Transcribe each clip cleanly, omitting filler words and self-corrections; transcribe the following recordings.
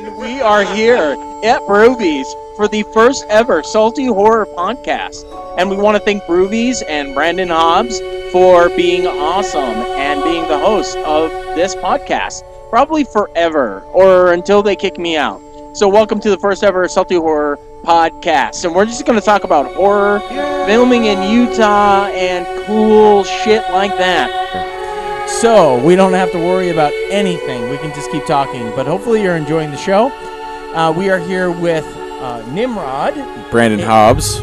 and we are here at Broovies for the first ever Salty Horror podcast. And we want to thank Broovies and Brandon Hobbs for being awesome and being the host of this podcast, probably forever or until they kick me out. So welcome to the first ever Salty Horror podcast. And we're just going to talk about horror, filming in Utah, and cool shit like that. So we don't have to worry about anything. We can just keep talking. But hopefully you're enjoying the show. We are here with Nimrod, Brandon Hobbs,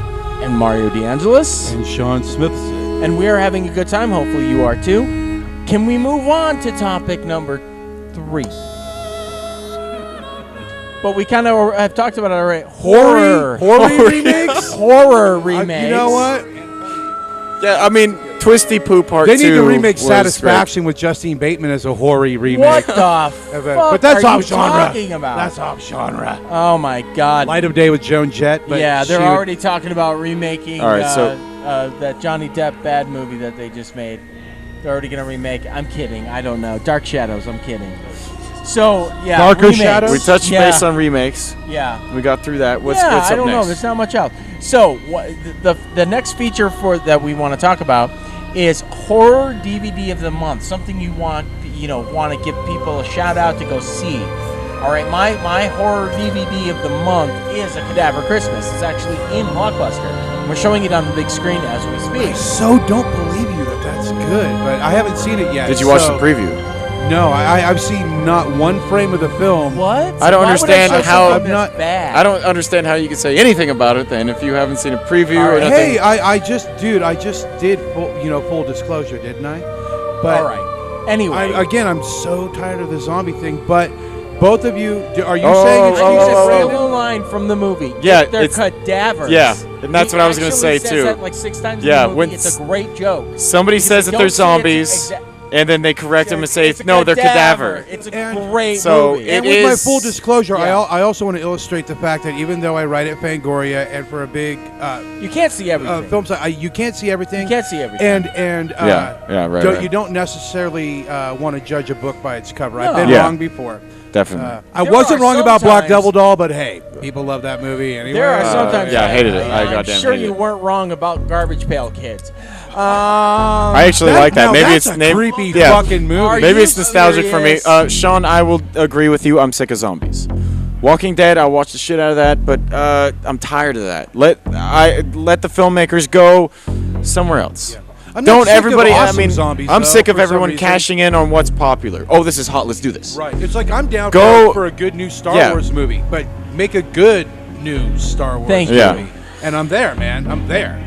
and Mario DeAngelis, and Sean Smithson. And we are having a good time. Hopefully you are too. Can we move on to topic number 3? But we kind of have talked about it already. Horror remakes? Horror remakes. You know what? Yeah, I mean, Twisty Poo Part 2. They need to remake Satisfaction with Justine Bateman as a horror remake. What the fuck but that's are off you genre. talking about? That's off genre. Oh my God. Light of Day with Joan Jett. But yeah, they're already talking about remaking All right, that Johnny Depp bad movie that they just made. They're already going to remake. I'm kidding. I don't know. Dark Shadows. I'm kidding. So, yeah. Darker remakes. Shadows? We touched base on remakes. Yeah. We got through that. What's I up don't next? know. There's not much else. So, the next feature that we want to talk about is horror DVD of the month. Something you want to give people a shout out to go see. All right, my horror DVD of the month is A Cadaver Christmas. It's actually in Blockbuster. We're showing it on the big screen as we speak. I so don't believe you that's good, but I haven't seen it yet. Did you watch the preview? No, I've seen not one frame of the film. What? I don't understand how. I'm not bad. I don't understand how you can say anything about it then if you haven't seen a preview or nothing. Hey, I just did full disclosure, didn't I? But all right. Anyway, I'm so tired of the zombie thing. But both of you, are you saying it's a real line from the movie? Yeah, they're cadavers. Yeah, and that's what I was going to say says too. That like 6 times in the movie. It's a great joke. Somebody says that they're zombies. And then they correct them and say, no, they're cadaver. It's a great movie. And with my full disclosure, I also want to illustrate the fact that even though I write at Fangoria and for a big you can't see everything. Film site, you can't see everything. You can't see everything. And right. You don't necessarily want to judge a book by its cover. I've been wrong before. Definitely. I wasn't wrong about Black Devil Doll, but hey, people love that movie anyway. There are sometimes. I hated it. I'm sure you weren't wrong about Garbage Pail Kids. I actually like that. Maybe it's a creepy fucking movie. Maybe it's nostalgic for me. Sean, I will agree with you. I'm sick of zombies. Walking Dead, I watched the shit out of that, but I'm tired of that. Let the filmmakers go somewhere else. Yeah. Don't everybody. Zombies, I'm sick of everyone cashing in on what's popular. Oh, this is hot. Let's do this. Right. It's like I'm down for a good new Star Wars movie, but make a good new Star Wars movie. Yeah. And I'm there, man. I'm there.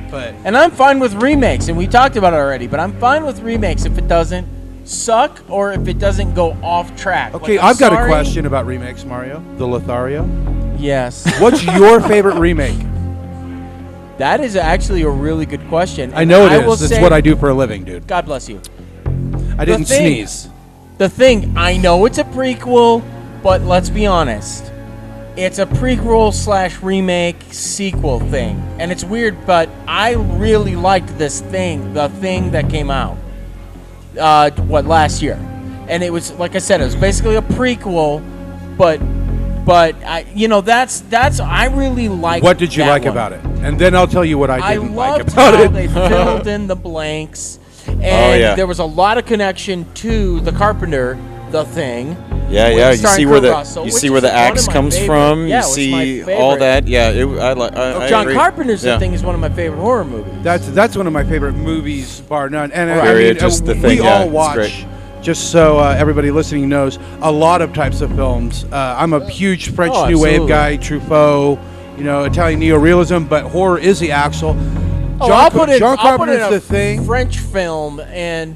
And I'm fine with remakes, and we talked about it already. But I'm fine with remakes if it doesn't suck or if it doesn't go off track. Okay, I've got a question about remakes, Mario. The Lothario. Yes. What's your favorite remake? That is actually a really good question. I know it is. That's what I do for a living, dude. God bless you. I didn't sneeze. The Thing, I know it's a prequel, but let's be honest. It's a prequel / remake sequel thing. And it's weird, but I really liked this thing, the Thing that came out. Last year. And it was, like I said, it was basically a prequel, but I really like. What did you like about it? And then I'll tell you what I didn't like about it. I loved how they filled in the blanks, and there was a lot of connection to the Carpenter, The Thing. Yeah. You see where the axe comes from. You see all that. Yeah, John Carpenter's The Thing is one of my favorite horror movies. That's one of my favorite movies, bar none. And The Thing. We all watch. Just so everybody listening knows, a lot of types of films. I'm a huge French New Wave guy, Truffaut, Italian neorealism, but horror is the axle. John Carpenter's The Thing. French film and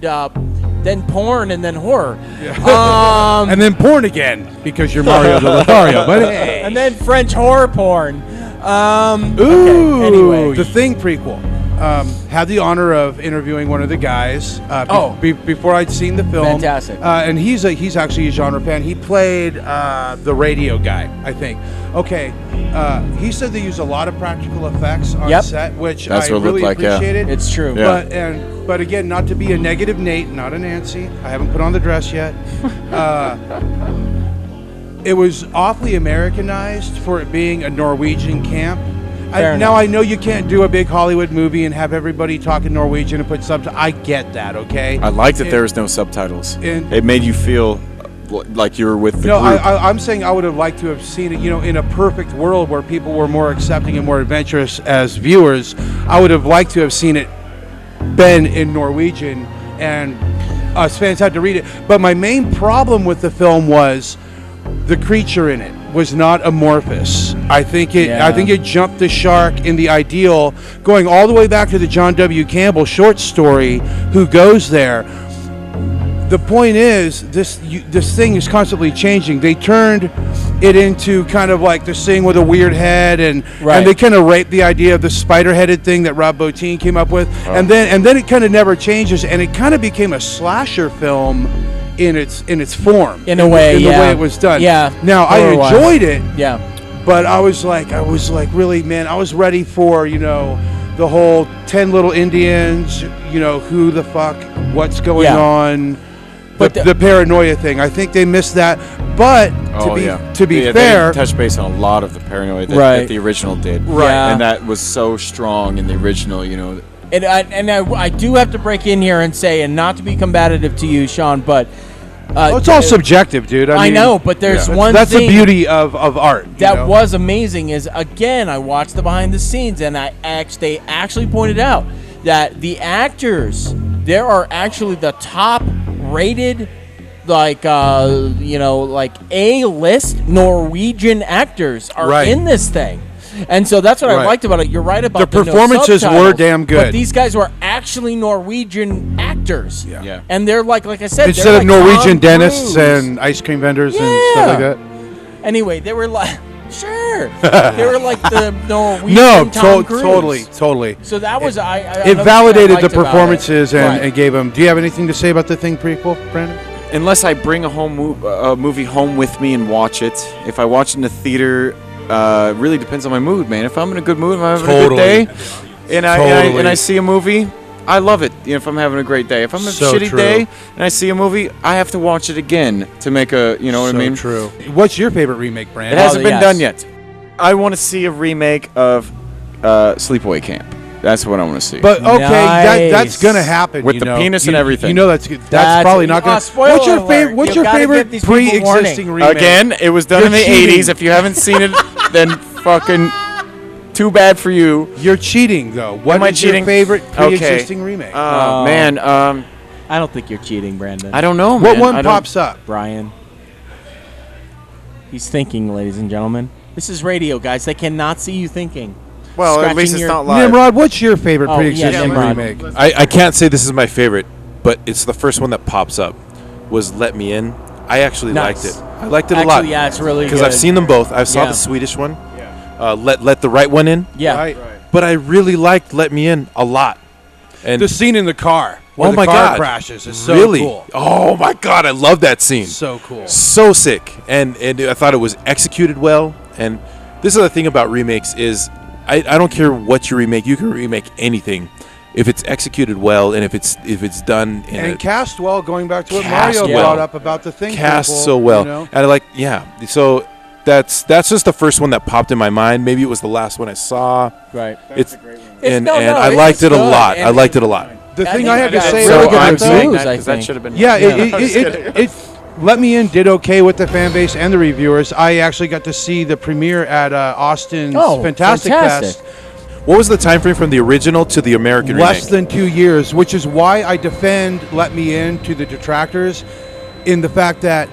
then porn and then horror. Yeah. And then porn again because you're Mario the Lothario. But hey. And then French horror porn. Anyway, The Thing prequel. Had the honor of interviewing one of the guys before I'd seen the film. Fantastic. And he's actually a genre fan. He played the radio guy, I think. Okay. He said they use a lot of practical effects on set, which I really appreciated. Yeah. It's true. Yeah. But again, not to be a negative Nate, not a Nancy. I haven't put on the dress yet. it was awfully Americanized for it being a Norwegian camp. Now I know you can't do a big Hollywood movie and have everybody talking Norwegian and put subtitles. I get that, okay? I liked that there was no subtitles. It made you feel like you were with the group. I'm saying I would have liked to have seen it, in a perfect world where people were more accepting and more adventurous as viewers. I would have liked to have seen it been in Norwegian and us fans had to read it. But my main problem with the film was the creature in it was not amorphous. I think it jumped the shark in the ideal, going all the way back to the John W. Campbell short story, Who Goes There. The point is, this thing is constantly changing. They turned it into kind of like this thing with a weird head, and they kind of raped the idea of the spider-headed thing that Rob Bottin came up with, and then it kind of never changes, and it kind of became a slasher film in its form, in the way it was done. Yeah. Now I enjoyed it. Yeah. But I was like, really, man, I was ready for, the whole 10 little Indians, who the fuck, what's going on, but the paranoia thing. I think they missed that. But to be fair, they touched base on a lot of the paranoia that the original did, and that was so strong in the original, And I do have to break in here and say, and not to be combative to you, Sean, but it's all subjective, dude. I mean, know, but there's one that's thing the beauty of art. That was amazing. Is again, I watched the behind the scenes, and they actually pointed out that the actors there are actually the top rated, like A-list Norwegian actors are in this thing. And so that's what I liked about it. You're right about the performances were damn good. But these guys were actually Norwegian actors. Yeah. And they're like I said, instead of Norwegian dentists and ice cream vendors and stuff like that. Anyway, they were like, sure, they were like the Norwegian Tom Cruise. Totally. So that was it validated the performances and gave them. Do you have anything to say about the Thing prequel, Brandon? Unless I bring a movie home with me and watch it. If I watch it in the theater. Really depends on my mood, man. If I'm in a good mood, if I'm having a good day, and I see a movie, I love it. If I'm having a great day. If I'm a shitty day and I see a movie, I have to watch it again to make a, what I mean? True. What's your favorite remake, Brandon? It hasn't been done yet. I want to see a remake of Sleepaway Camp. That's what I want to see. But that's gonna happen with the penis and everything. That's probably not gonna. What's your favorite? What's your favorite pre-existing remake? Again, it was done in the '80s. If you haven't seen it, then fucking too bad for you. You're cheating, though. What is your favorite pre-existing remake? Man, I don't think you're cheating, Brandon. I don't know, man. What one pops up? Brian. He's thinking, ladies and gentlemen. This is radio, guys. They cannot see you thinking. Well, at least it's not live. Nimrod, what's your favorite pre-existing remake? I can't say this is my favorite, but it's the first one that pops up. Was Let Me In. I actually liked it. I liked it a lot. Yeah, it's really good. Because I've seen them both. I saw the Swedish one. Yeah. Let the Right One In. Yeah. Right. But I really liked Let Me In a lot. And the scene in the car where the car crashes is so cool. Oh my God, I love that scene. So cool. So sick. And I thought it was executed well. And this is the thing about remakes is I don't care what you remake. You can remake anything if it's executed well and if it's done in cast well. Going back to what Mario brought up about the Thing. Cast so well. And So that's just the first one that popped in my mind. Maybe it was the last one I saw. Right. It's a great one. And I liked it a lot. I liked it a lot. The thing I had to say I'm saying that should have been. Yeah. It Let Me In did okay with the fan base and the reviewers. I actually got to see the premiere at Austin's Fantastic Fest. What was the time frame from the original to the American remake? Less than 2 years, which is why I defend Let Me In to the detractors in the fact that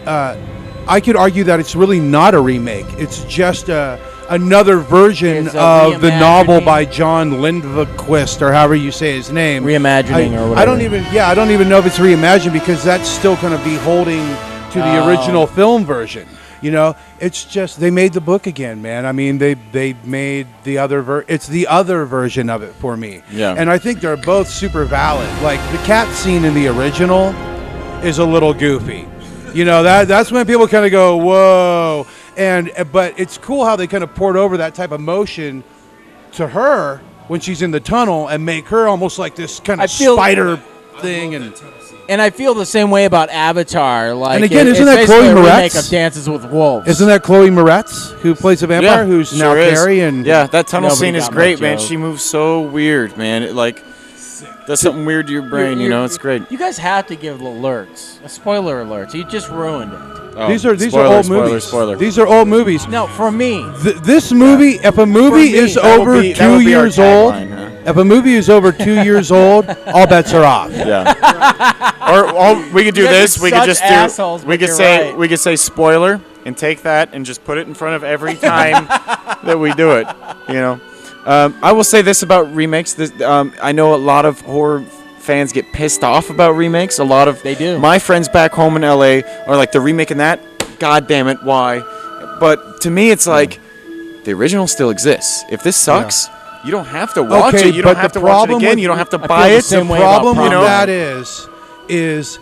I could argue that it's really not a remake. It's just another version of the novel by John Lindqvist, or however you say his name. Reimagining or whatever. I don't even know if it's reimagined because that's still going to be holding to the original film version. It's just they made the book again, man. I mean, they made the other it's the other version of it for me. Yeah. And I think they're both super valid. Like the cat scene in the original is a little goofy. That's when people kind of go, whoa. But it's cool how they kind of poured over that type of motion to her when she's in the tunnel and make her almost like this kind of spider thing. And And I feel the same way about Avatar. Like, and again, isn't it's that Chloe basically a remake Moretz? of Dances with Wolves? Isn't that Chloe Moretz who plays a vampire? Who's now sure is. Carrie? And Yeah, that tunnel Nobody scene is got my great, man. joke. She moves so weird, man. It like does something weird to your brain, you know. It's great. You guys have to give alerts. A spoiler alert. You just ruined it. Oh, these are spoiler, old spoiler, movies. Spoiler. These are old movies. No, for me. This movie, if a movie me, is That over would be 2 our years old, tagline, huh? if a movie is over 2 years old, all bets are off. Yeah. or we could do You guys this. are We could such just assholes, do. We but could you're say right. we could say spoiler and take that and just put it in front of every time that we do it. You know. I will say this about remakes. I know a lot of horror fans get pissed off about remakes. A lot of They do. My friends back home in LA are like, they're remaking that. God damn it, why? But to me, it's like the original still exists. If this sucks, you don't have to watch Okay, it. You don't but have the to watch it problem again. with- You don't have to I feel buy the it. same The way about problem with Prom that Night. is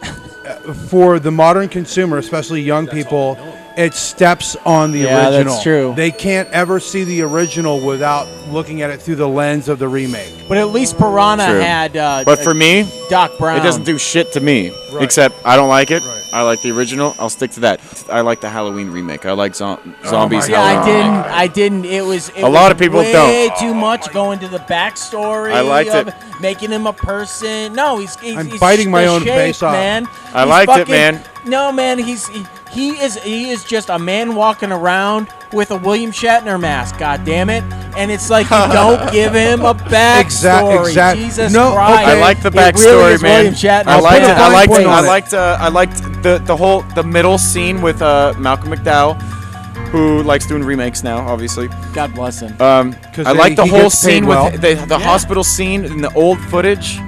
for the modern consumer, especially young people, it steps on the Yeah, original. that's true. They can't ever see the original without looking at it through the lens of the remake. But at least Piranha True. had But for me, Doc Brown. it doesn't do shit to me. Right. Except I don't like it. Right. I like the original. I'll stick to that. I like the Halloween remake. I like Zombies. Yeah, Halloween. I didn't. It was. A lot of people way don't. too much going to the backstory. I liked of it. Making him a person. No, he's I'm he's biting my the own shape, face off. man. I He's liked it, fucking- man. No, man, he is just a man walking around with a William Shatner mask. God damn it! And it's like you don't give him a backstory. Exact. Jesus No, Christ! okay. I like the It really backstory, is man. William Shatner. I liked put it. a fine point on it. I liked the middle scene with Malcolm McDowell, who likes doing remakes now, obviously. God bless him. I like the he whole gets paid scene well. with the hospital scene in the old footage.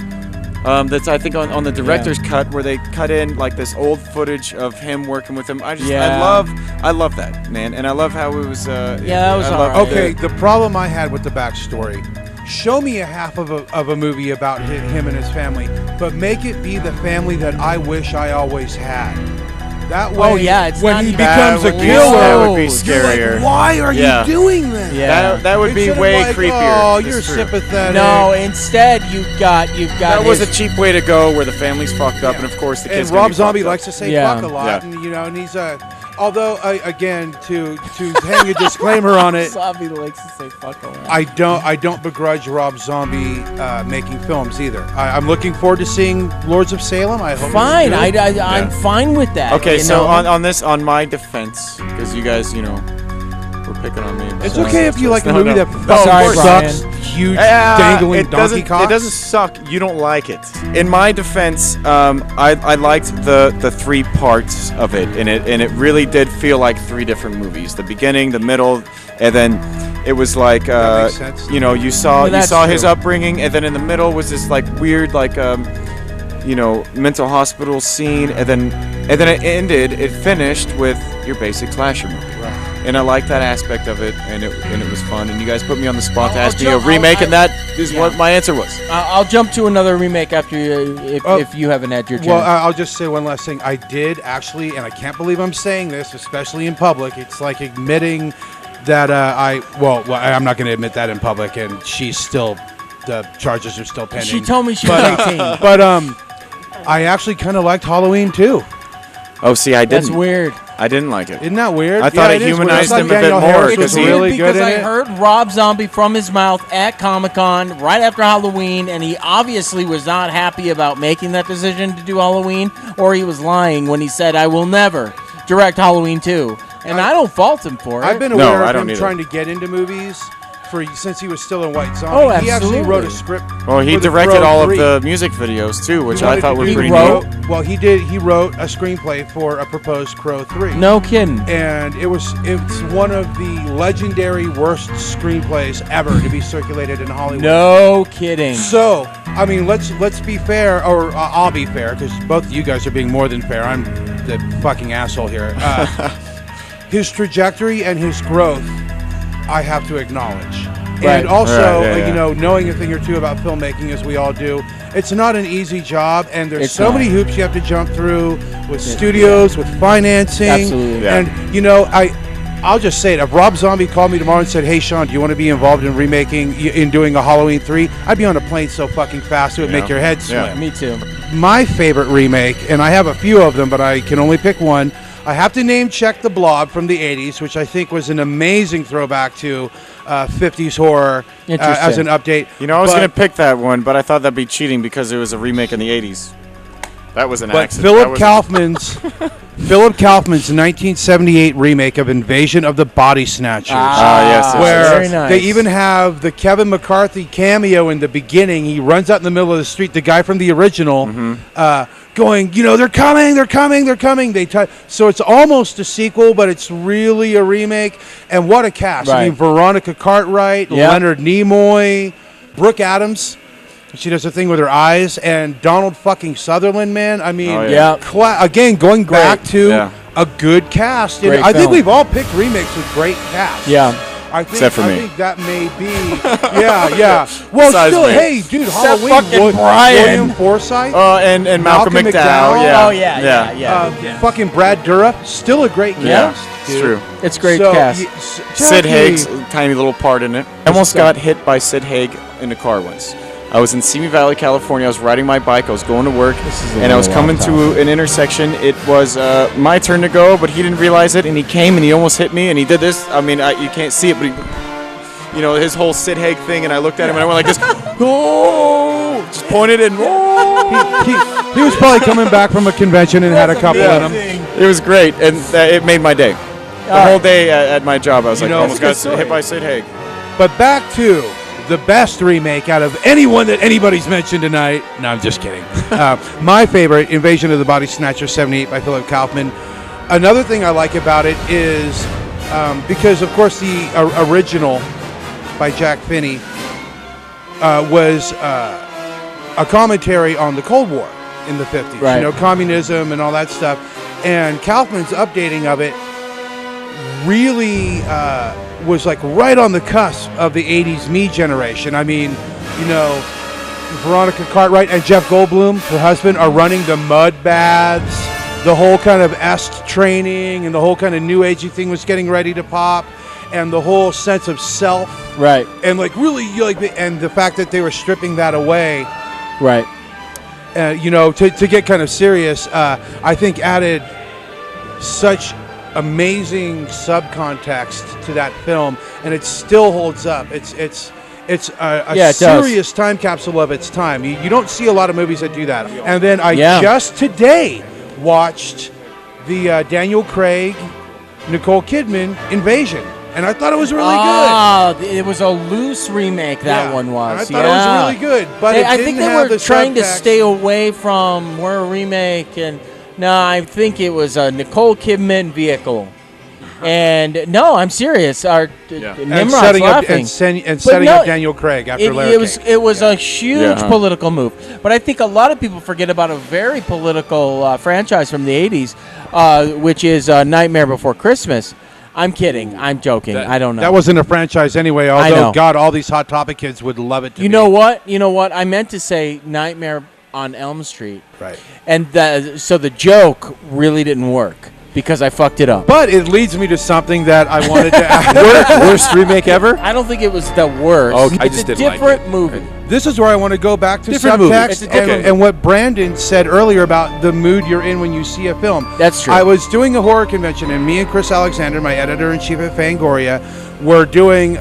That's I think on the director's cut where they cut in like this old footage of him working with him. Yeah. I love that, man, and I love how it was. that was I love alright. Okay, the problem I had with the backstory, show me a half of a movie about him and his family, but make it be the family that I wish I always had. That way, Oh, yeah, it's when not he even- becomes a That would be- killer, that would be You're scarier. like, why are Yeah. you doing that? Yeah. That would be Instead of way like, creepier. Oh, That's you're true. sympathetic. No, instead you've got. That was a his- cheap way to go, where the family's fucked up, and of course the And kids. Rob Zombie likes to say Yeah. fuck a lot, Yeah. and and he's although again to hang a disclaimer on it, Zombie likes to say fuck a lot. I don't begrudge Rob Zombie making films either. I'm looking forward to seeing Lords of Salem. I hope. Fine, it's good. I'm fine with that. Okay, you so know? on my defense, because you guys, were picking on me. It's So- okay if you like a No, movie no. that No, fucking Sorry, sucks. Brian. Huge dangling it donkey doesn't. cocks. It doesn't suck. You don't like it. In my defense, I liked the three parts of it, and it really did feel like three different movies: the beginning, the middle, and then it was like That makes sense. you saw Yeah, that's his true. upbringing, and then in the middle was this like weird mental hospital scene, and then it finished with your basic slasher movie. Right. And I like that aspect of it, and it was fun. And you guys put me on the spot to I'll ask me a jump- remake, I'll- and that is yeah. what my answer was. I'll jump to another remake after you, Oh. if you haven't had your chance. Well, I'll just say one last thing. I did actually, and I can't believe I'm saying this, especially in public. It's like admitting that I'm not going to admit that in public, and the charges are still pending. she told me she was 18. But I actually kind of liked Halloween too. Oh, see, I That's didn't. weird. I didn't like it. Isn't that weird? I thought it is weird. humanized I thought him a bit Danielle more, Harris because was he- really because good in I it. heard Rob Zombie from his mouth at Comic-Con right after Halloween, and he obviously was not happy about making that decision to do Halloween, or he was lying when he said, "I will never direct Halloween 2." And I don't fault him for it. I've been No, aware I of don't him either. trying to get into movies since he was still in White Zombie. Oh, He actually wrote a absolutely. script. Well, he for the directed Crow all 3. of the music videos too, which He I wanted thought to were do- pretty He neat. wrote- Well, he did. He wrote a screenplay for a proposed Crow 3. No kidding. And it's one of the legendary worst screenplays ever to be circulated in Hollywood. No kidding. So, I mean, let's be fair, or I'll be fair, because both of you guys are being more than fair. I'm the fucking asshole here. His trajectory and his growth, I have to acknowledge. Right. And also, Right, yeah. knowing a thing or two about filmmaking as we all do, it's not an easy job, and there's It's so not. many hoops you have to jump through with studios, with financing. Absolutely. Yeah. And, I'll just say it. If Rob Zombie called me tomorrow and said, "Hey, Sean, do you want to be involved in doing a Halloween 3?" I'd be on a plane so fucking fast it would make your head swim. Yeah. Me too. My favorite remake, and I have a few of them, but I can only pick one. I have to name check The Blob from the 80s, which I think was an amazing throwback to 50s horror as an update. You know, I was going to pick that one, but I thought that'd be cheating because it was a remake in the 80s. That was an accident. Philip Kaufman's 1978 remake of Invasion of the Body Snatchers. Yes. Where Very nice. they even have the Kevin McCarthy cameo in the beginning. He runs out in the middle of the street, the guy from the original, going, they're coming. So it's almost a sequel, but it's really a remake. And what a cast. Right. I mean, Veronica Cartwright, Leonard Nimoy, Brooke Adams. She does a thing with her eyes, and Donald fucking Sutherland, man. I mean, again, going back to a good cast. Great I think film. we've all picked remakes with great casts. Yeah. Except for me. I think that may be. Yeah. Well, Besides still, me. hey, dude, Halloween. fucking Brian. William Forsythe. And Malcolm McDowell. Oh, yeah. Fucking Brad Dourif. Still a great cast. It's dude. true. It's great So, cast. Sid Haig's tiny little part in it. I almost got hit by Sid Haig in a car once. I was in Simi Valley, California. I was riding my bike. I was going to work, and I was coming to an intersection. It was my turn to go, but he didn't realize it, and he came and he almost hit me, and he did this. I mean, you can't see it, but his whole Sid Haig thing, and I looked at him, and I went like this. Oh! Just pointed and He was probably coming back from a convention and had a couple in him. It was great, and it made my day. The whole day at my job, I was like, almost got hit by Sid Haig. But back to the best remake out of anyone that anybody's mentioned tonight. No, I'm just kidding. My favorite, Invasion of the Body Snatchers 78 by Philip Kaufman. Another thing I like about it is because, of course, the original by Jack Finney was a commentary on the Cold War in the 50s. Right. Communism and all that stuff. And Kaufman's updating of it really was like right on the cusp of the 80s me generation. I mean, Veronica Cartwright and Jeff Goldblum, her husband, are running the mud baths. The whole kind of EST training and the whole kind of new agey thing was getting ready to pop, and the whole sense of self. Right. And and the fact that they were stripping that away. Right. To get kind of serious, I think added such amazing subcontext to that film, and it still holds up. It's a serious time capsule of its time. You don't see a lot of movies that do that. And then I just today watched the Daniel Craig, Nicole Kidman Invasion, and I thought it was really good. It was a loose remake. That one was. And I thought it was really good, but I think they were trying to stay away from we're a remake and. No, I think it was a Nicole Kidman vehicle. And no, I'm serious. Nimrod's setting laughing. up Daniel Craig after Larry King. It was a huge political move. But I think a lot of people forget about a very political franchise from the 80s, which is Nightmare Before Christmas. I'm kidding. I'm joking. I don't know. That wasn't a franchise anyway, although, God, all these Hot Topic kids would love it. You know what? I meant to say Nightmare on Elm Street. Right. And so the joke really didn't work because I fucked it up. But it leads me to something that I wanted to ask. Worst remake ever? I don't think it was the worst. Okay, It's a different movie. This is where I want to go back to Different movie. subtext It's a different and what Brandon said earlier about the mood you're in when you see a film. That's true. I was doing a horror convention, and me and Chris Alexander, my editor-in-chief at Fangoria, were doing...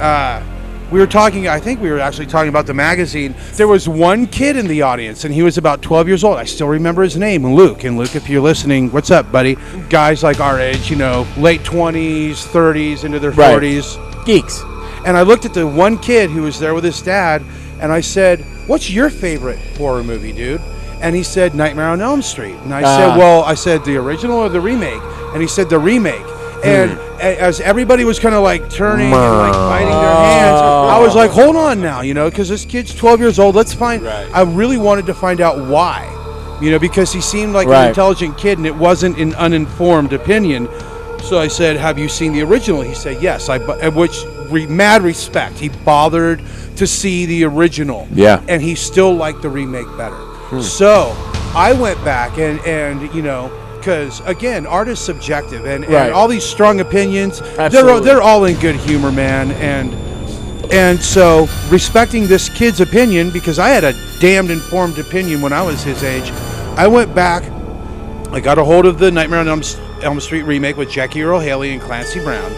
we were talking, I think we were actually talking about the magazine. There was one kid in the audience, and he was about 12 years old. I still remember his name, Luke. And Luke, if you're listening, what's up, buddy? Guys like our age, late 20s, 30s, into their 40s. Geeks. And I looked at the one kid who was there with his dad, and I said, what's your favorite horror movie, dude? And he said, Nightmare on Elm Street. And I said, the original or the remake? And he said, the remake. And as everybody was kind of like turning and like biting their hands, I was like, hold on now, because this kid's 12 years old. Let's find. Right. I really wanted to find out why, because he seemed like an intelligent kid, and it wasn't an uninformed opinion. So I said, have you seen the original? He said, yes. Mad respect. He bothered to see the original. Yeah. And he still liked the remake better. So I went back and Because again, art is subjective, and Right. all these strong opinions, Absolutely. they're all in good humor, man. And so respecting this kid's opinion, because I had a damned informed opinion when I was his age, I went back. I got a hold of the Nightmare on Elm Street remake with Jackie Earle Haley and Clancy Brown,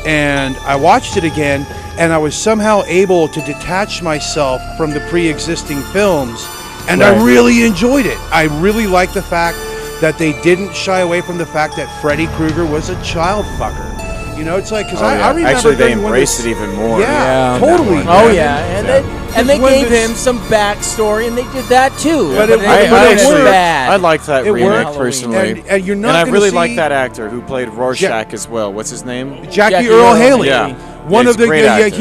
and I watched it again, and I was somehow able to detach myself from the pre-existing films, and I Right. really enjoyed it. I really liked the fact that they didn't shy away from the fact that Freddy Krueger was a child fucker. You know, it's like, because I remember Actually, they during one of embraced the- it even more. Yeah, Yeah. totally. Oh man. yeah, and they when gave this- him some backstory, and they did that too. But But it- it, but but it it was worked. bad. I liked that It remake worked. personally. And you're not And I gonna really see like that actor who played Rorschach as well. What's his name? Jackie Earle Haley. Yeah. One Yeah, of the he's a great actor.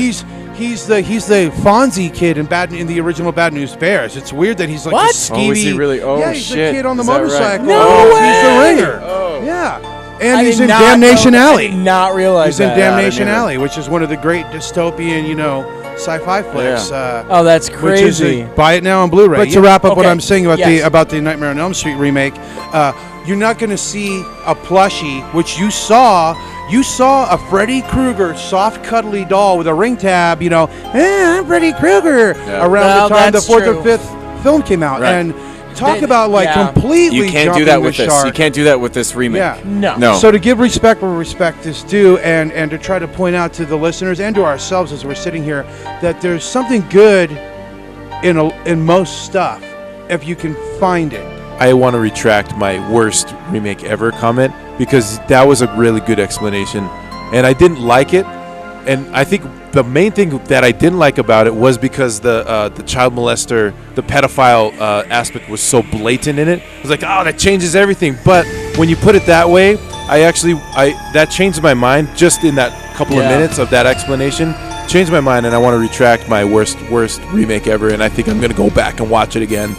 he's the Fonzie kid in the original Bad News Bears. It's weird that he's like What? this skeevy. Oh, is he really? Oh, yeah, he's shit. the kid on the Is that right? motorcycle. No He's way! the ringer. Oh. Yeah, and I he's did in not Damnation know- I Alley. did not realize He's in that. Damnation either. Alley, which is one of the great dystopian, sci-fi flicks. Oh, that's Which is crazy. buy it now on Blu-ray. But to wrap up what Okay. I'm saying about Yes. the Nightmare on Elm Street remake, you're not going to see a plushie, which you saw. You saw a Freddy Krueger soft, cuddly doll with a ring tab. I'm Freddy Krueger. Yeah. Around Well, the time the that's fourth true. or fifth film came out, Right. and talk They- about like yeah. completely You can't jumping do that the with this. shark. You can't do that with this remake. Yeah. No. No. So to give respect where respect is due, and to try to point out to the listeners and to ourselves as we're sitting here that there's something good in most stuff if you can find it. I want to retract my worst remake ever comment, because that was a really good explanation, and I didn't like it. And I think the main thing that I didn't like about it was because the child molester, the pedophile aspect was so blatant in it. I was like, oh, that changes everything. But when you put it that way, that changed my mind just in that couple of Yeah. minutes of that explanation. Changed my mind, and I want to retract my worst remake ever. And I think I'm gonna go back and watch it again.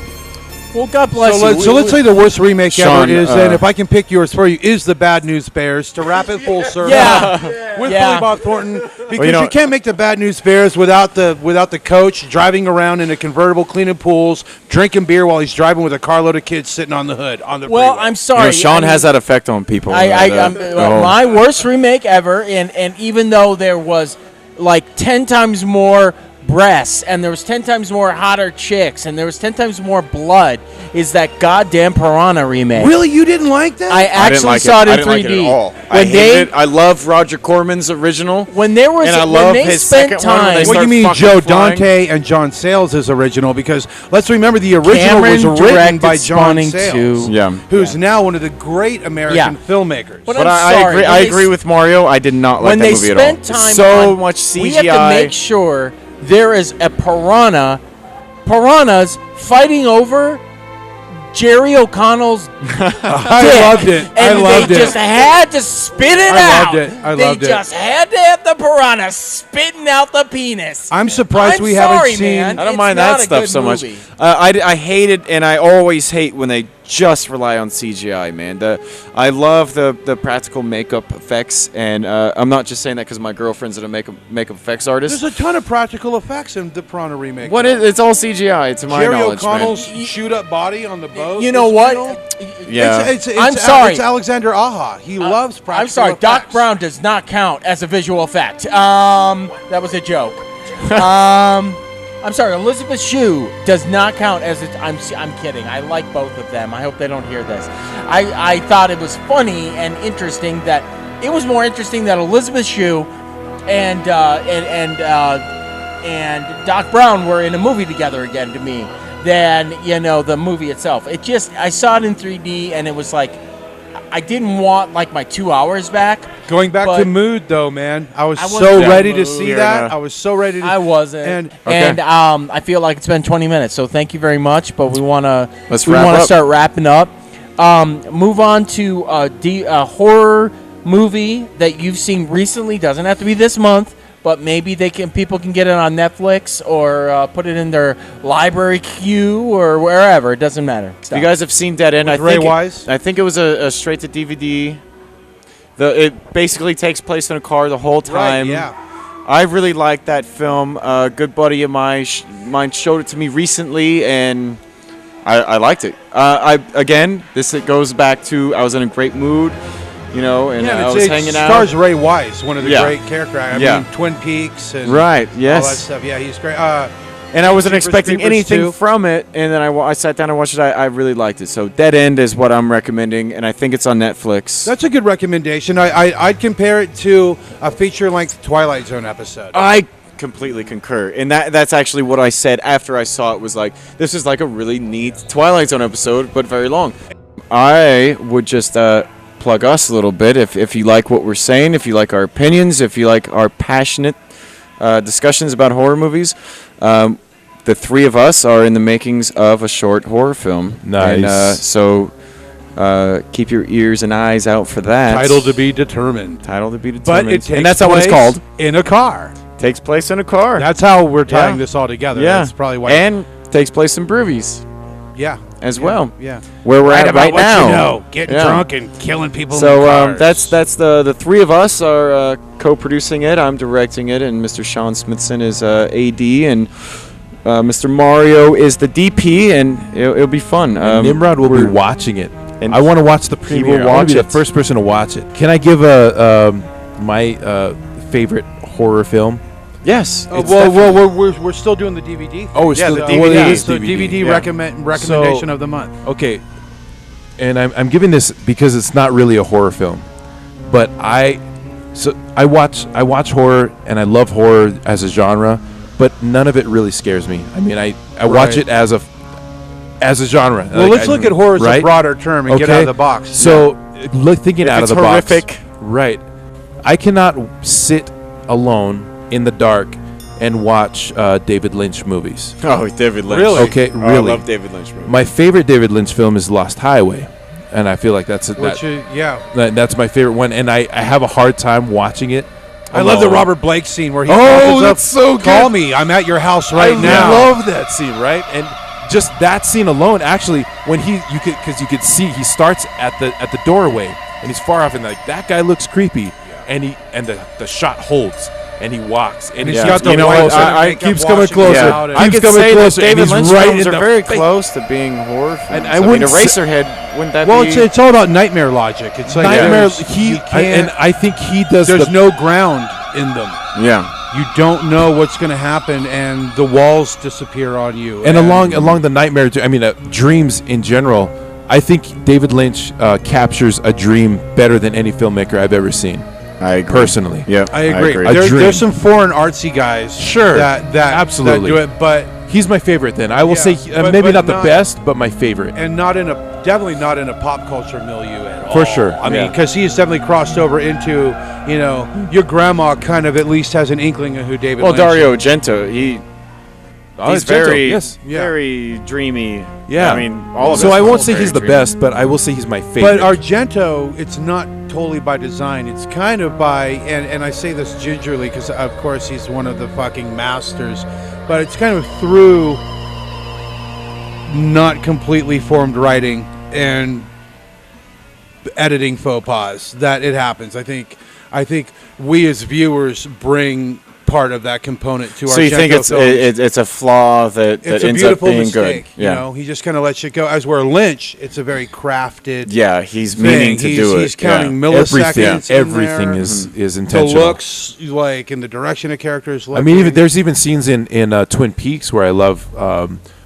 Well, God bless So you. let's say the worst remake Sean, ever is, and if I can pick yours for you, is the Bad News Bears, to wrap it full circle. Yeah. With Yeah. Billy Bob Thornton, because you know- you can't make the Bad News Bears without the coach driving around in a convertible, cleaning pools, drinking beer while he's driving with a carload of kids sitting on the hood on the Well, freeway. I'm sorry. Sean I has mean, that effect on people. my worst remake ever, and even though there was like 10 times more breasts, and there was 10 times more hotter chicks, and there was 10 times more blood, is that goddamn Piranha remake. Really, you didn't like that? I I didn't actually like saw it in I didn't 3D. like it at all. I When hated they it. I love Roger Corman's original. when there was And I when love they his spent second one when time. they What do start you mean fucking Joe flying. Dante and John Sayles is original? Because let's remember the original Cameron was written directed by John Spawning Sayles, 2. Yeah. who's now one of the great American Yeah. filmmakers. But But I'm I sorry, agree. when I they agree with Mario. I did not like when that they movie at all. spent time So on, much CGI. we have to make sure there is a piranhas fighting over Jerry O'Connell's I dick, loved it. and I loved they it. just had to spit it I out. loved it. I they loved it. just had to have the piranha spitting out the penis. I'm surprised I'm we sorry, haven't seen. man. I don't It's mind not that a stuff good so much. movie. I hate it, and I always hate when they just rely on CGI, man. I love the practical makeup effects, and I'm not just saying that because my girlfriend's a makeup effects artist. There's a ton of practical effects in the Piranha remake. What is? It's all CGI. To my Jerry knowledge, man. O'Connell's chewed up body on the boat. You know this what? film? Yeah. It's I'm sorry. It's Alexander Aha. He loves practical I'm sorry, effects. Doc Brown does not count as a visual effect. That was a joke. I'm sorry, Elizabeth Shue does not count as a. I'm kidding. I like both of them. I hope they don't hear this. I thought it was funny and interesting that it was more interesting that Elizabeth Shue and Doc Brown were in a movie together again to me than the movie itself. It just I saw it in 3D and it was like I didn't want like my 2 hours back. Going back But- to Mood, though, man, I was I so wasn't in ready the to mood. see Fair that. enough. I was so ready to. I wasn't, And and I feel like it's been 20 minutes. So thank you very much. But we want to Let's wrap up. start wrapping up. Move on to a horror movie that you've seen recently. Doesn't have to be this month, but maybe people can get it on Netflix or put it in their library queue or wherever. It doesn't matter. You guys have seen Dead End? With I Ray think Wise? I think it was a straight to DVD. It basically takes place in a car the whole time. Right, yeah. I really liked that film. A good buddy of mine showed it to me recently, and I liked it. It goes back to I was in a great mood, and I was hanging out. Stars Ray Wise, one of the Yeah. great character actors. I mean, Twin Peaks and Right, yes. all that stuff. Yeah, he's great. And I wasn't Jeepers expecting Creepers anything 2. from it, and then I sat down and watched it. I really liked it. So Dead End is what I'm recommending, and I think it's on Netflix. That's a good recommendation. I'd compare it to a feature-length Twilight Zone episode. I completely concur, and that's actually what I said after I saw it. Was like, this is like a really neat Twilight Zone episode, but very long. I would just plug us a little bit. If you like what we're saying, if you like our opinions, if you like our passionate discussions about horror movies, the three of us are in the makings of a short horror film. Nice. And, so keep your ears and eyes out for that. Title to be determined. Title to be But determined. it takes and that's not what it's place called. in a car. Takes place in a car. That's how we're tying Yeah. this all together. Yeah. That's probably why. And takes place in Broovies yeah. as well. Yeah. Where we're at about right what now. you know, getting Yeah. drunk and killing people in So cars. that's the three of us are co-producing it. I'm directing it, and Mr. Sean Smithson is AD, and Mr. Mario is the DP, and it'll be fun. Nimrod will be watching it. and I want to watch the will premiere. I want watch to be the it. first person to watch it. Can I give my favorite horror film? Yes. Oh, it's well, we're still doing the DVD thing. Oh, it's Yeah, still the oh, DVD. it Yeah, is so DVD yeah. recommendation of the month. Okay, and I'm giving this because it's not really a horror film, but I watch horror and I love horror as a genre, but none of it really scares me. I mean, I watch it as a genre. Well, let's look at horror as a right? broader term and get out of the box. So, thinking If out it's of the horrific. box, right? I cannot sit alone in the dark and watch David Lynch movies. Oh, David Lynch. Really? Okay, Oh, really. I love David Lynch movies. My favorite David Lynch film is Lost Highway, and I feel like that's that's my favorite one. And I have a hard time watching it. I love the alone. Robert Blake scene where he Oh, opens that's up, so good. Call me. I'm at your house right I now. love that scene, right? And just that scene alone, actually, when you could see he starts at the doorway and he's far off, and like that guy looks creepy, and the shot holds. And he walks, and He's he's got the closer. I keeps coming closer. Yeah. I Keeps could coming say closer, that and David he's Lynch right films in are the very face. close to being horror films. And I I mean, wouldn't say- Eraserhead, wouldn't that Well, be? it's all about nightmare logic. It's like Nightmare. you can't. I think he does. There's the, no ground in them. yeah. You don't know what's going to happen, and the walls disappear on you. and along the nightmare. I mean, dreams in general. I think David Lynch captures a dream better than any filmmaker I've ever seen. I agree. Personally. Yeah, I agree. A dream. There's some foreign artsy guys, Sure. that Absolutely. that do it, but He's my favorite. Then I will Yeah, say but- maybe but not the not- best, but my favorite. and definitely not in a pop culture milieu at all. For sure. I mean, Yeah. because he's definitely crossed over into, your grandma kind of at least has an inkling of who David Well, Lynch Dario Argento, he's Argento, very, yes. very dreamy. Yeah. I mean, all of So us I are won't all say very he's the dreamy. best, but I will say he's my But favorite. Argento, it's not totally by design. It's kind of by, and I say this gingerly because, of course, he's one of the fucking masters, but it's kind of through not completely formed writing and editing faux pas that it happens. I think we as viewers bring part of that component to our. So you think it's a flaw that it's a ends up beautiful being mistake. good? Yeah. You know, he just kind of lets it go. As where Lynch, it's a very crafted. Yeah, he's thing. meaning to do it. He's counting yeah. milliseconds. everything in there. is The intentional. looks, like in the direction of characters. I mean, there's even scenes in Twin Peaks where I love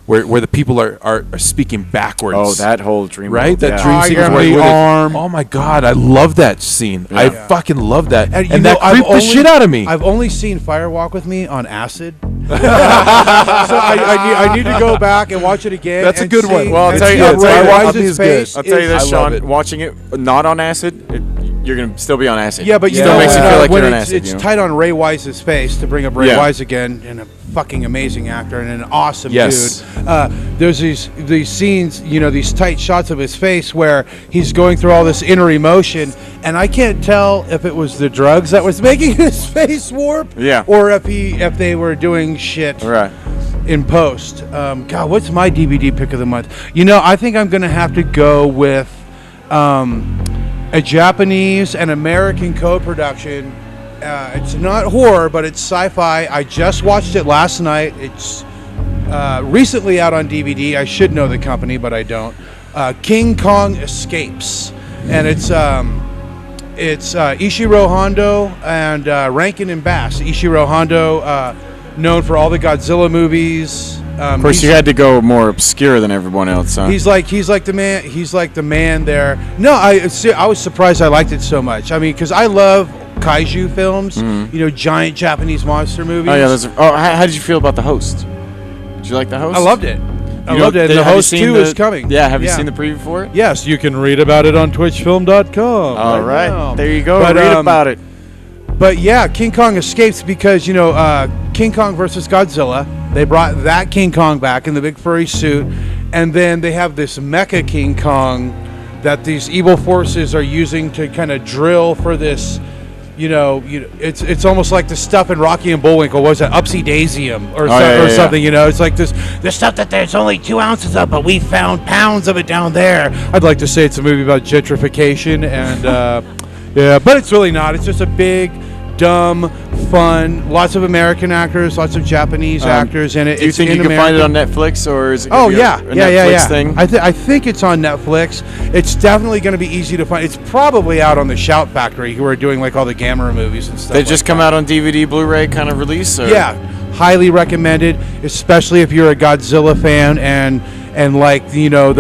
where the people are speaking backwards. Oh, that whole dream. right? world, That yeah. dream Tiger sequence on where the they- arm. Oh my god, I love that scene. I Yeah. fucking love that, And, and that creeped the shit out of me. I've only seen Fire Walk with Me on acid. So I need to go back and watch it again. That's a and good see- one. Well, I'll and tell you- see I'll Ray tell you- Wise's is face good. I'll tell you is- this, I love Sean. it. Watching it not on acid, you're gonna still be on acid. Yeah, but you still know, makes you feel like when you're on it's, acid. it's you know? tight on Ray Wise's face to bring up Ray Yeah. Wise again, and a fucking amazing actor and an awesome Yes. dude. There's these scenes, these tight shots of his face where he's going through all this inner emotion, and I can't tell if it was the drugs that was making his face warp, Yeah. or if they were doing shit Right. in post. God, what's my DVD pick of the month? I think I'm gonna have to go with a Japanese and American co-production. It's not horror, but it's sci-fi. I just watched it last night. It's recently out on DVD. I should know the company, but I don't. King Kong Escapes, and it's Ishiro Hondo and Rankin and Bass. Ishiro Hondo, known for all the Godzilla movies. Of course, you had to go more obscure than everyone else, huh? He's like the man. He's like the man there. No, I was surprised I liked it so much. I mean, because I love kaiju films. You know, giant Japanese monster movies. Oh yeah, how did you feel about The Host? Did you like The Host? I loved it. I loved it. And The Host 2 is coming. Yeah, have you seen the preview for it? Yes, you can read about it on twitchfilm.com. All right. There you go. But, read about it. But yeah, King Kong Escapes because, you know, King Kong versus Godzilla. They brought that King Kong back in the big furry suit. And then they have this Mecha King Kong that these evil forces are using to kind of drill for this. You know, it's almost like the stuff in Rocky and Bullwinkle. What was that? Upsy-daisium or something. You know, it's like this stuff that there's only 2 ounces of, but we found pounds of it down there. I'd like to say it's a movie about gentrification, and yeah, but it's really not. It's just a big, dumb, fun. Lots of American actors, lots of Japanese actors in it. Do you think you can find it on Netflix, or is it? Oh yeah, Netflix thing? I think it's on Netflix. It's definitely going to be easy to find. It's probably out on the Shout Factory, who are doing like all the Gamera movies and stuff. They just come out on DVD, Blu-ray kind of release. Or? Yeah, highly recommended, especially if you're a Godzilla fan and like, you know,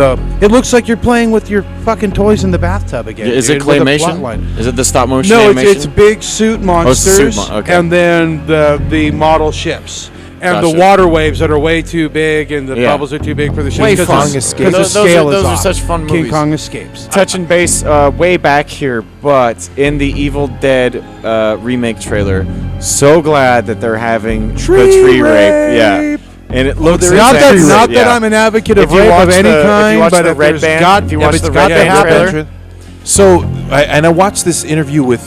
it looks like you're playing with your fucking toys in the bathtub again. Is it claymation? Is it the stop motion? No, animation? it's big suit monsters, okay. and then the model ships. And Gotcha. the water waves that are way too big, and the bubbles are too big for the ship. King Kong Escapes. Because the scale is those are off. such fun movies. King Kong Escapes. Touching base way back here, but in the Evil Dead remake trailer, so glad that they're having the tree rape. Yeah. And it looks not that I'm an advocate of rape of any kind, but if Red Band, if you watch the Red Band trailer. So, I watched this interview with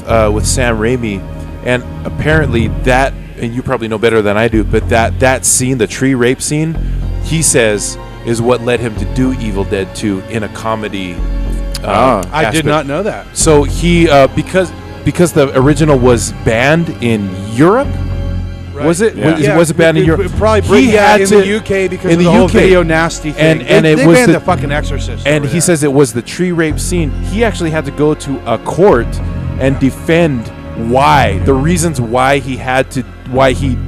Sam Raimi, and apparently that, and you probably know better than I do, but that scene, the tree rape scene, he says is what led him to do Evil Dead 2 in a comedy. I did not know that. So he because the original was banned in Europe. Right. Was it? Yeah. Was it banned in Europe? Probably in the UK because of the whole video nasty thing. And they was banned the fucking Exorcist. And he says it was the tree rape scene. He actually had to go to a court and defend the reasons why he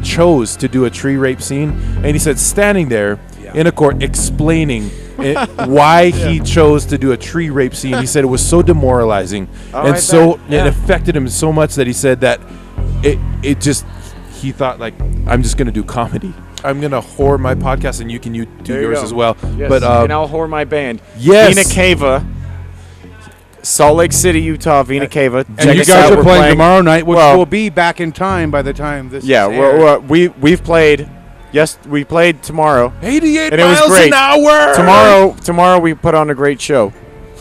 chose to do a tree rape scene. And he said standing there in a court explaining why he chose to do a tree rape scene. He said it was so demoralizing it affected him so much that he said that he thought, like, I'm just going to do comedy. I'm going to whore my podcast, and you can do yours as well. Yes. But and I'll whore my band. Yes. Vina Cava, Salt Lake City, Utah, Vina Cava. And you guys are playing tomorrow night, which will be back in time by the time this is aired. We've played. Yes, we played tomorrow. 88 and it was miles great. an hour. Tomorrow we put on a great show.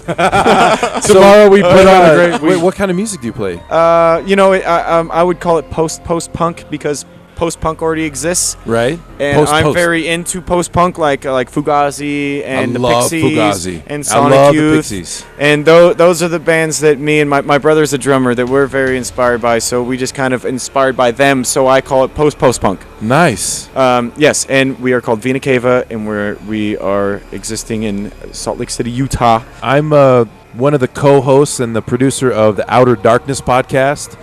Tomorrow we put on a great. Wait, what kind of music do you play? I would call it post punk because post punk already exists, right? And I'm very into post punk, like Fugazi and the Pixies Fugazi. and Sonic Youth, and those are the bands that me and my brother's a drummer that we're very inspired by. So we just kind of inspired by them. So I call it post punk. Nice. Yes, and we are called Vina Cava, and we are existing in Salt Lake City, Utah. I'm one of the co-hosts and the producer of the Outer Darkness podcast.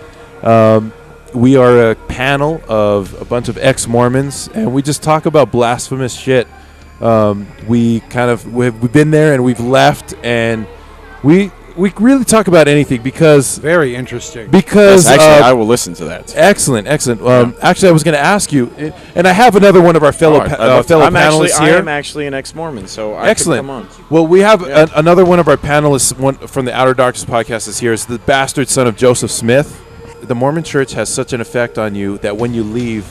We are a panel of a bunch of ex-Mormons, and we just talk about blasphemous shit. We've been there and we've left, and we really talk about anything because very interesting. Because I will listen to that. Excellent. Actually, I was going to ask you, and I have another one of our fellow panelists here. I am actually an ex-Mormon, so I excellent. Can come on. Well, we have another one of our panelists from the Outer Darkness podcast is here. Is the bastard son of Joseph Smith. The Mormon Church has such an effect on you that when you leave,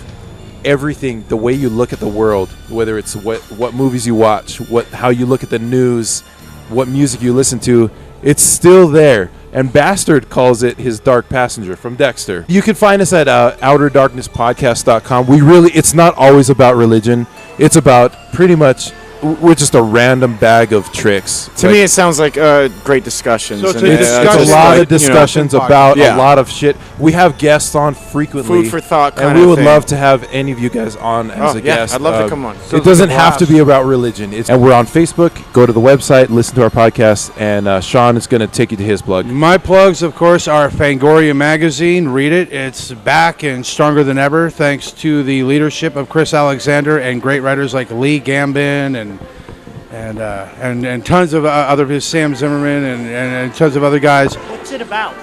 everything, the way you look at the world, whether it's what movies you watch, how you look at the news, what music you listen to, it's still there. And Bastard calls it his dark passenger from Dexter. You can find us at outerdarknesspodcast.com. It's not always about religion. It's about pretty much we're just a random bag of tricks. To me, it sounds like great discussions. So it's and a It's discussion. a lot like, of discussions about Yeah. a lot of shit. We have guests on frequently. Food for thought and kind we of would thing. love to have any of you guys on as a yeah, guest. I'd love to come on. So It doesn't it's a have to blast. be about religion. And we're on Facebook. Go to the website, listen to our podcast, and Sean is going to take you to his plug. My plugs, of course, are Fangoria Magazine. Read it. It's back and stronger than ever, thanks to the leadership of Chris Alexander and great writers like Lee Gambin and tons of other Sam Zimmerman and tons of other guys. What's it about?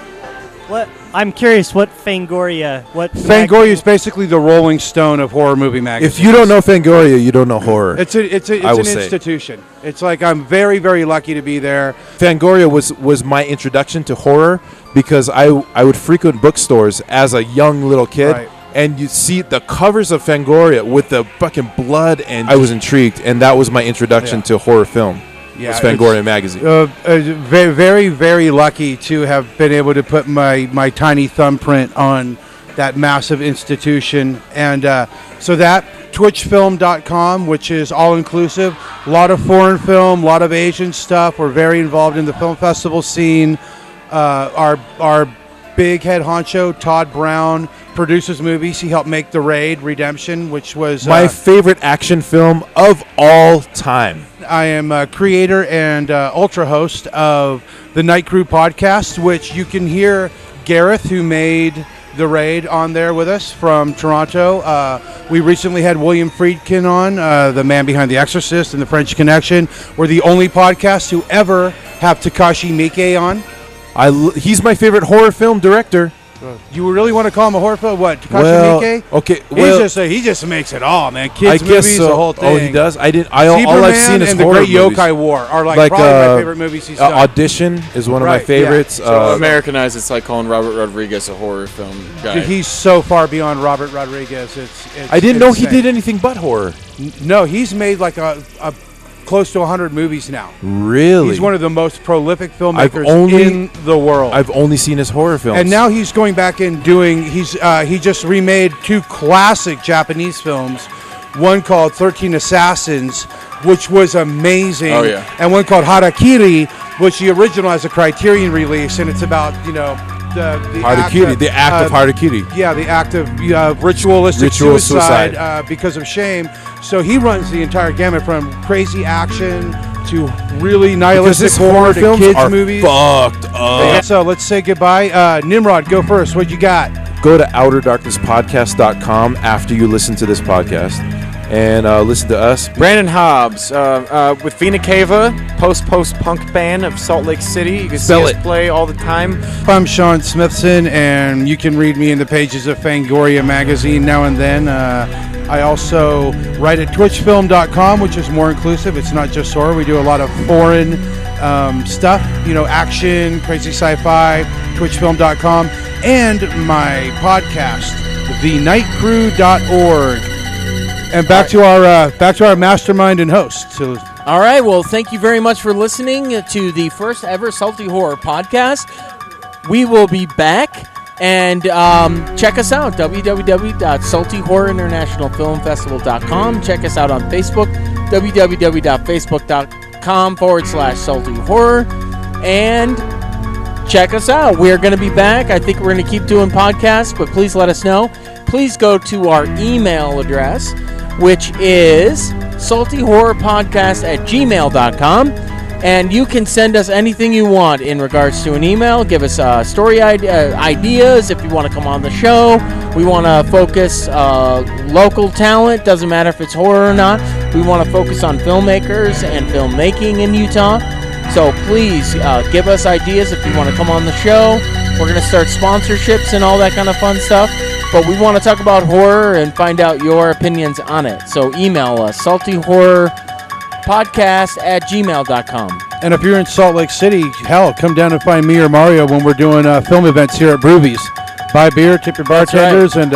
What I'm curious. What Fangoria? Fangoria is basically the Rolling Stone of horror movie magazines. If you don't know Fangoria, you don't know horror. It's I an will say. institution. It's like I'm very, very lucky to be there. Fangoria was my introduction to horror because I would frequent bookstores as a young little kid. Right. And you see the covers of Fangoria with the fucking blood, and I was intrigued, and that was my introduction to horror film. Yeah, was Fangoria magazine. Very, very, very lucky to have been able to put my tiny thumbprint on that massive institution. And so that, twitchfilm.com, which is all-inclusive. A lot of foreign film, a lot of Asian stuff. We're very involved in the film festival scene. Our big head honcho, Todd Brown, produces movies. He helped make The Raid Redemption, which was My favorite action film of all time. I am a creator and ultra host of the Night Crew podcast, which you can hear Gareth, who made The Raid, on there with us from Toronto. We recently had William Friedkin on, the man behind The Exorcist and The French Connection. We're the only podcast to ever have Takashi Miike on. He's my favorite horror film director. You really want to call him a horror film? What, Takashi Well, Miike? okay, He just makes it all, man. Kids I guess movies, so. the whole thing. Oh, he does. All I've seen is and the horror Great movies. Yokai War are like probably my favorite movies he's done. Audition is one of my Right, yeah. favorites. So Americanized, it's like calling Robert Rodriguez a horror film guy. He's so far beyond Robert Rodriguez. It's I didn't know he insane. did anything but horror. No, he's made like a close to 100 movies now. Really? He's one of the most prolific filmmakers only- in the world. I've only seen his horror films. And now he's going back and doing. He just remade two classic Japanese films. One called 13 Assassins, which was amazing. Oh, yeah. And one called Harakiri, which the original has a Criterion release, and it's about the Harakiri, the act of Harakiri. Yeah, the act of ritualistic Ritual suicide, suicide. because of shame. So he runs the entire gamut from crazy action to really nihilistic his horror horror to films kids are movies. fucked up. So let's say goodbye. Nimrod, go first. What you got? Go to outerdarknesspodcast.com after you listen to this podcast and listen to us. Brandon Hobbs with Vina Cava, post-punk band of Salt Lake City. You can see Spell us it. play all the time. I'm Sean Smithson, and you can read me in the pages of Fangoria magazine now and then. I also write at twitchfilm.com, which is more inclusive. It's not just horror. We do a lot of foreign stuff, action, crazy sci-fi, twitchfilm.com, and my podcast, thenightcrew.org. And back to our mastermind and host. So, All right. Well, thank you very much for listening to the first ever Salty Horror podcast. We will be back. And check us out, www.saltyhorrorinternationalfilmfestival.com. Check us out on Facebook, www.facebook.com/saltyhorror. And check us out. We're going to be back. I think we're going to keep doing podcasts, but please let us know. Please go to our email address, which is saltyhorrorpodcast@gmail.com. And you can send us anything you want in regards to an email. Give us story ideas if you want to come on the show. We want to focus local talent. Doesn't matter if it's horror or not. We want to focus on filmmakers and filmmaking in Utah. So please give us ideas if you want to come on the show. We're going to start sponsorships and all that kind of fun stuff. But we want to talk about horror and find out your opinions on it. So email us, saltyhorrorpodcast@gmail.com. and if you're in Salt Lake City, hell, come down and find me or Mario when we're doing film events here at Broovies. Buy beer, tip your bartenders, and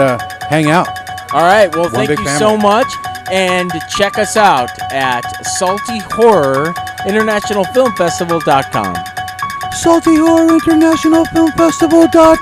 hang out. All right. Well, One thank big you family. so much. And check us out at saltyhorrorinternationalfilmfestival.com. Salty Horror International Film Festival.com.